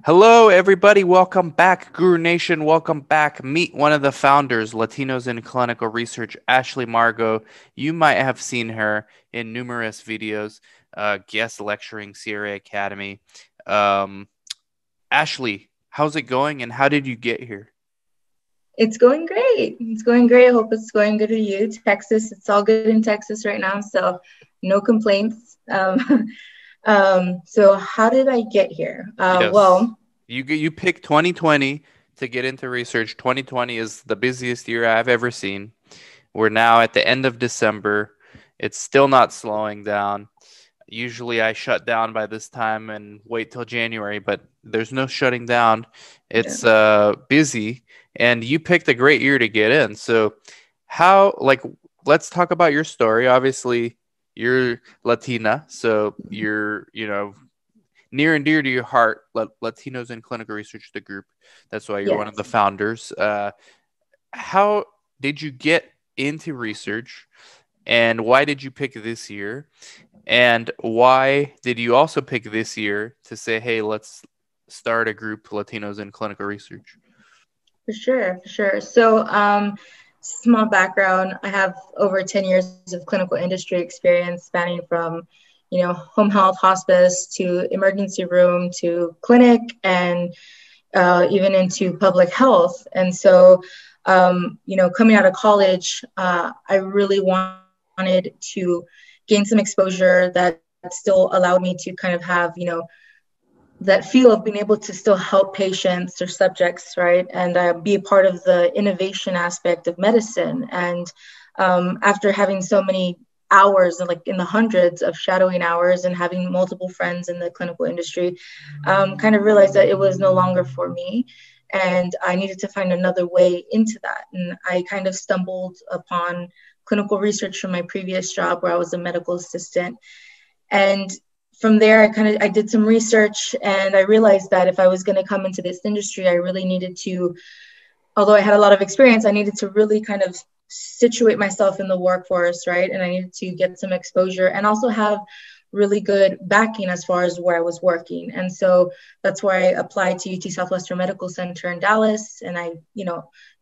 Hello, everybody. Welcome back, Guru Nation. Welcome back. Meet one of the founders, Latinos in Clinical Research, Ashley Margot. You might have seen her in numerous videos, guest lecturing CRA Academy. Um, Ashley, how's it going, and how did you get here? It's going great. It's going great. I hope it's going good to you. Texas, it's all good in Texas right now, so no complaints. So how did I get here? Yes, you picked 2020 to get into research. 2020 is the busiest year I've ever seen. We're now at the end of December. It's still not slowing down. Usually I shut down by this time and wait till January, but there's no shutting down. yeah. It's busy, and you picked a great year to get in. So how let's talk about your story. Obviously, you're Latina, so you're, near and dear to your heart, Latinos in Clinical Research, the group. That's why you're one of the Yes. founders. How did you get into research, and why did you pick this year? And why did you also pick this year to say, hey, let's start a group, Latinos in Clinical Research? For sure, for sure. Small background. I have over 10 years of clinical industry experience spanning from, home health, hospice to emergency room to clinic and even into public health. Coming out of college, I really wanted to gain some exposure that still allowed me to kind of have, that feel of being able to still help patients or subjects, right? And be a part of the innovation aspect of medicine. And after having so many hours, like in the hundreds of shadowing hours and having multiple friends in the clinical industry, kind of realized that it was no longer for me. And I needed to find another way into that. And I kind of stumbled upon clinical research from my previous job where I was a medical assistant. And from there, I did some research and I realized that if I was going to come into this industry, I really needed to, although I had a lot of experience, I needed to really kind of situate myself in the workforce, right? And I needed to get some exposure and also have really good backing as far as where I was working. And so that's why I applied to UT Southwestern Medical Center in Dallas. And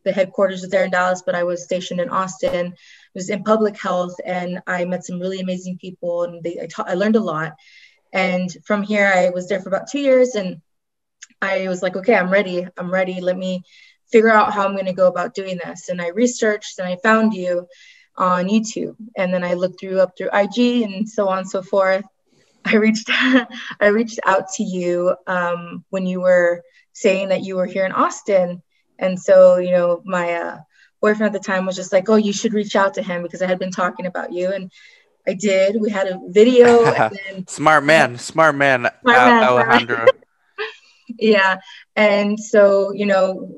the headquarters was there in Dallas, but I was stationed in Austin. It was in public health, and I met some really amazing people, and I learned a lot. And from here, I was there for about 2 years, and I was like, okay, I'm ready. I'm ready. Let me figure out how I'm going to go about doing this. And I researched and I found you on YouTube. And then I looked up through IG and so on and so forth. I reached I reached out to you when you were saying that you were here in Austin. And so, my boyfriend at the time was just like, oh, you should reach out to him because I had been talking about you. And I did. We had a video and then Smart man, smart man. Alejandro. Yeah. And so,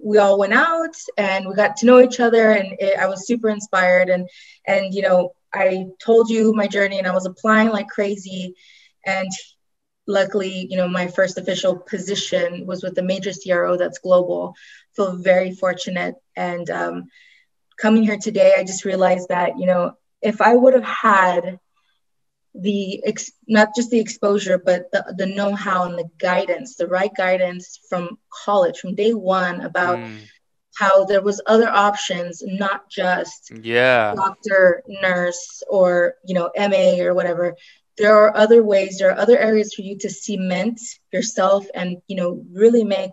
we all went out and we got to know each other, and I was super inspired. And, I told you my journey and I was applying like crazy. And luckily, my first official position was with a major CRO that's global. Feel very fortunate. And coming here today, I just realized that, if I would have had not just the exposure, but the know-how and the guidance, the right guidance from college, from day one, about Mm, how there was other options, not just yeah. doctor, nurse, or MA or whatever. There are other ways, there are other areas for you to cement yourself and really make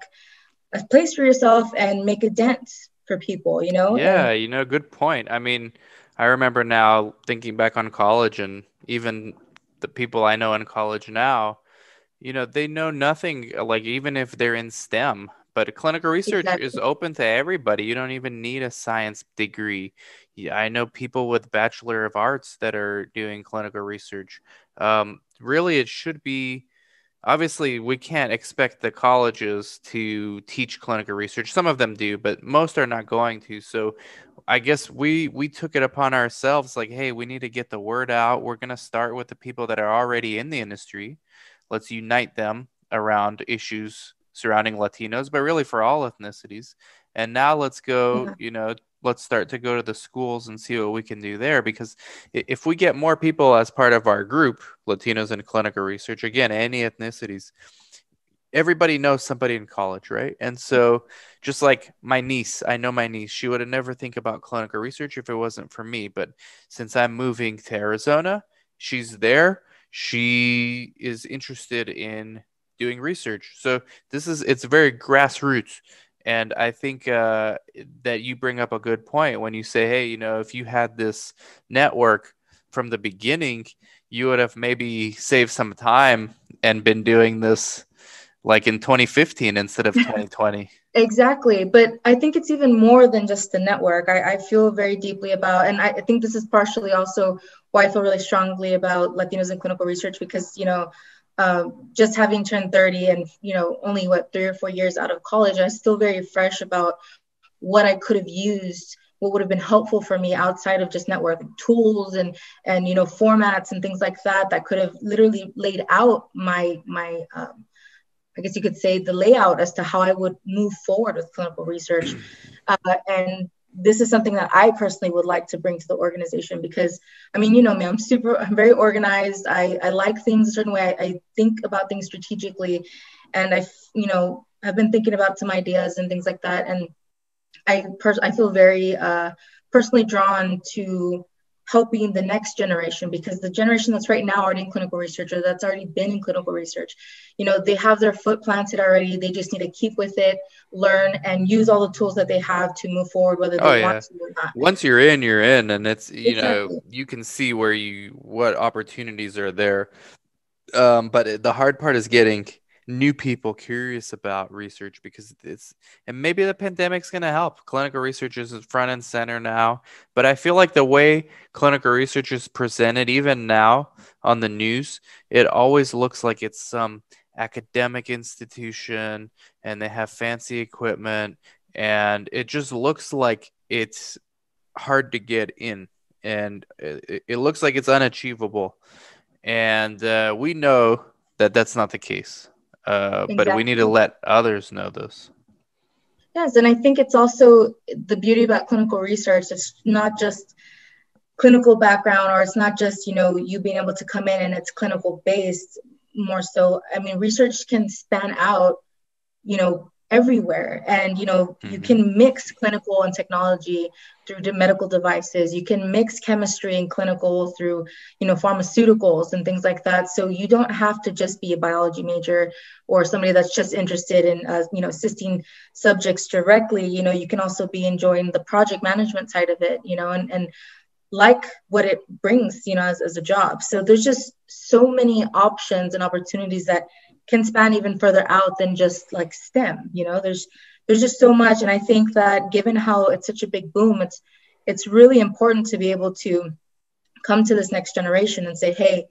a place for yourself and make a dent for people, and Yeah, good point. I mean, I remember now thinking back on college, and even the people I know in college now, they know nothing, like even if they're in STEM. But clinical research is exactly. open to everybody. You don't even need a science degree. Yeah, I know people with Bachelor of Arts that are doing clinical research. Really, it should be. Obviously, we can't expect the colleges to teach clinical research. Some of them do, but most are not going to. So I guess we took it upon ourselves like, hey, we need to get the word out. We're going to start with the people that are already in the industry. Let's unite them around issues surrounding Latinos, but really for all ethnicities. And now let's go, Yeah. let's start to go to the schools and see what we can do there, because if we get more people as part of our group, Latinos in clinical research, again, any ethnicities, everybody knows somebody in college, right? And so, just like my niece, I know my niece, she would have never think about clinical research if it wasn't for me. But since I'm moving to Arizona, she's there. She is interested in doing research. So it's very grassroots. And I think that you bring up a good point when you say, hey, if you had this network from the beginning, you would have maybe saved some time and been doing this like in 2015 instead of 2020. Exactly. But I think it's even more than just the network. I feel very deeply about, and I think this is partially also why I feel really strongly about Latinos in clinical research, because, just having turned 30 and, only 3 or 4 years out of college, I'm still very fresh about what I could have used, what would have been helpful for me outside of just network tools and formats and things like that that could have literally laid out my I guess you could say the layout as to how I would move forward with clinical research. And this is something that I personally would like to bring to the organization because, I mean, you know me, I'm very organized. I like things a certain way. I think about things strategically, and I've been thinking about some ideas and things like that. And I feel very personally drawn to helping the next generation, because the generation that's right now already in clinical research, or that's already been in clinical research, they have their foot planted already. They just need to keep with it, learn, and use all the tools that they have to move forward, whether Oh they want yeah. to or not. Once you're in, and it's Exactly. you can see what opportunities are there. But the hard part is getting new people curious about research because and maybe the pandemic's going to help. Clinical research is front and center now, but I feel like the way clinical research is presented, even now on the news, it always looks like it's some academic institution and they have fancy equipment, and it just looks like it's hard to get in, and it looks like it's unachievable. And we know that that's not the case. But we need to Exactly. let others know this. Yes, and I think it's also the beauty about clinical research. It's not just clinical background, or it's not just you being able to come in and it's clinical based. More so, I mean, research can span out everywhere, and you Hmm. can mix clinical and technology through the medical devices. You can mix chemistry and clinical through pharmaceuticals and things like that. So you don't have to just be a biology major or somebody that's just interested in assisting subjects directly. You can also be enjoying the project management side of it, and like what it brings, as a job. So there's just so many options and opportunities that can span even further out than just like STEM. There's just so much. And I think that given how it's such a big boom, it's really important to be able to come to this next generation and say, hey,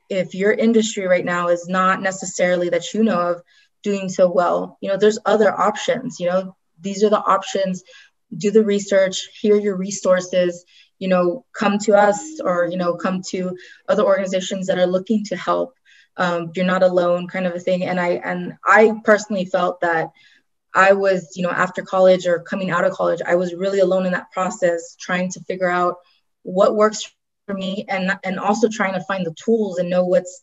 if your industry right now is not necessarily that of doing so well, there's other options. These are the options. Do the research, hear your resources, come to us, or come to other organizations that are looking to help. You're not alone, kind of a thing. And I personally felt that I was, after college or coming out of college, I was really alone in that process, trying to figure out what works for me, and also trying to find the tools and know what's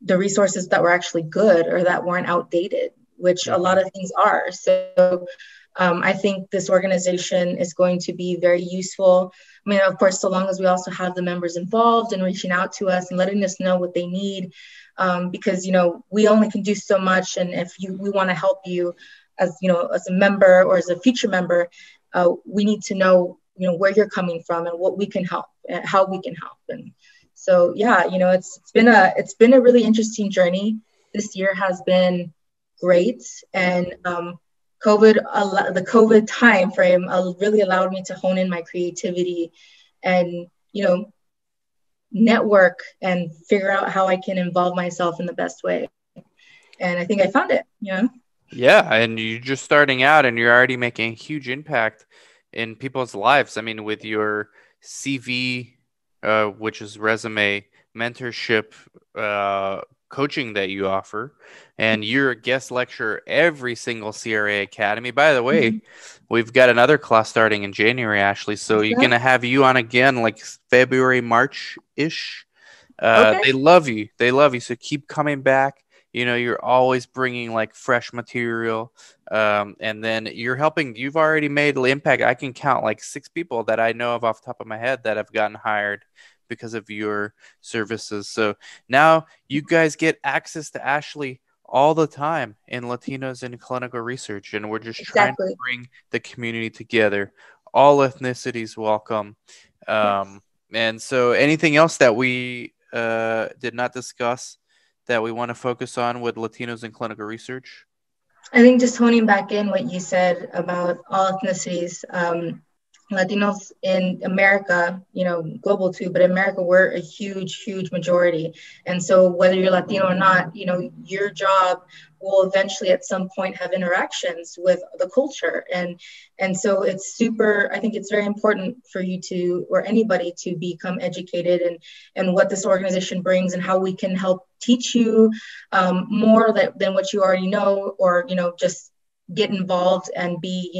the resources that were actually good or that weren't outdated, which a lot Hmm. of things are. So I think this organization is going to be very useful. I mean, of course, so long as we also have the members involved and reaching out to us and letting us know what they need, because we only can do so much. And if we want to help you as as a member or as a future member, we need to know where you're coming from and what we can help and how we can help. And so yeah, it's been a really interesting journey. This year has been great, and the COVID time frame really allowed me to hone in my creativity and network and figure out how I can involve myself in the best way. And I think I found it. Yeah, and you're just starting out, and you're already making a huge impact in people's lives. I mean, with your CV, which is resume, mentorship, coaching that you offer, and you're a guest lecturer every single CRA Academy. By the way, Mhm. we've got another class starting in January, Ashley. So you're Okay. gonna have you on again, like February, March ish. Okay. They love you. They love you. So keep coming back. You're always bringing like fresh material, and then you're helping. You've already made the impact. I can count like 6 people that I know of off the top of my head that have gotten hired because of your services. So now you guys get access to Ashley all the time in Latinos in clinical research, and we're just trying to Exactly. bring the community together. All ethnicities welcome. Yes. Um, and so, anything else that we did not discuss that we want to focus on with Latinos in clinical research? I think just honing back in what you said about all ethnicities, Latinos in America, global too, but America, we're a huge, huge majority. And so whether you're Latino or not, your job will eventually at some point have interactions with the culture. And so I think it's very important for you to, or anybody to become educated and what this organization brings and how we can help teach you more than what you already know, or, just get involved and be,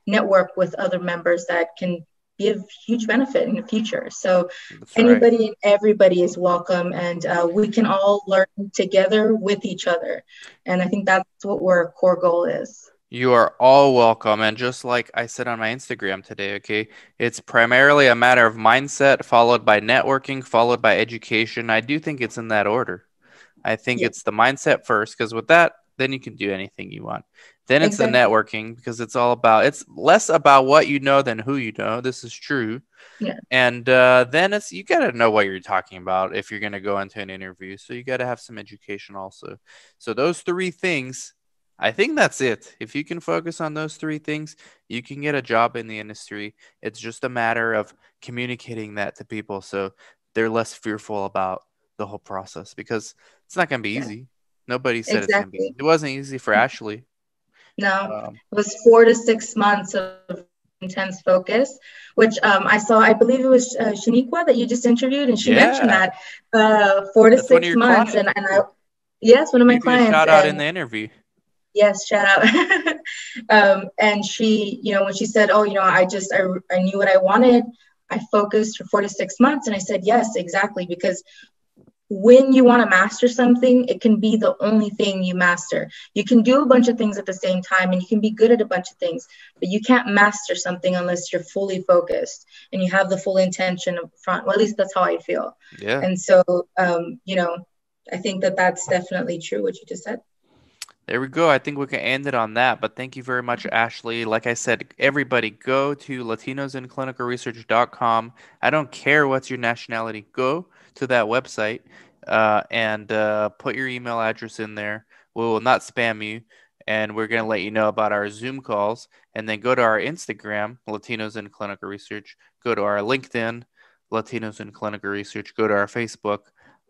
network with other members that can be of huge benefit in the future. So That's right. anybody and everybody is welcome, and we can all learn together with each other. And I think that's what our core goal is. You are all welcome. And just like I said on my Instagram today, okay, it's primarily a matter of mindset, followed by networking, followed by education. I do think it's in that order. I think Yeah, it's the mindset first, because with that, then you can do anything you want. Then it's the exactly. networking, because it's less about what you know than who you know. This is true. Yeah, And then it's you got to know what you're talking about if you're going to go into an interview. So you got to have some education also. So those 3 things, I think that's it. If you can focus on those 3 things, you can get a job in the industry. It's just a matter of communicating that to people so they're less fearful about the whole process, because it's not going to be yeah, easy. Nobody said it's going to be easy. exactly. It wasn't easy for Ashley. No, Um, it was 4 to 6 months of intense focus, which I saw. I believe it was Shaniqua that you just interviewed, and she mentioned yeah, that 4 to 6 months. that's one of your And I, clients. yes, one of my Give you a clients, shout out in and the interview. yes, shout out. And she, when she said, "Oh, I knew what I wanted. I focused for 4 to 6 months," and I said, "Yes, exactly," because when you want to master something, it can be the only thing you master. You can do a bunch of things at the same time, and you can be good at a bunch of things, but you can't master something unless you're fully focused and you have the full intention up front. Well, at least that's how I feel. Yeah. And so, I think that that's definitely true what you just said. There we go. I think we can end it on that. But thank you very much, Ashley. Like I said, everybody go to latinosinclinicalresearch.com. I don't care what's your nationality. Go to that website and put your email address in there. We will not spam you. And we're going to let you know about our Zoom calls. And then go to our Instagram, Latinos in Clinical Research. Go to our LinkedIn, Latinos in Clinical Research. Go to our Facebook,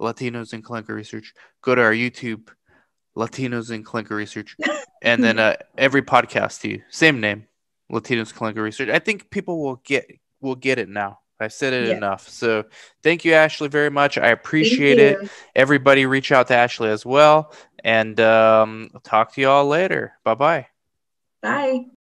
Latinos in Clinical Research. Go to our YouTube, Latinos in Clinical Research, and then every podcast to you, same name, Latinos Clinical Research. I think people will get it now. I've said it Yeah. enough. So thank you, Ashley, very much. I Thank appreciate it. you. Everybody, reach out to Ashley as well, and talk to you all later. Bye bye. Bye.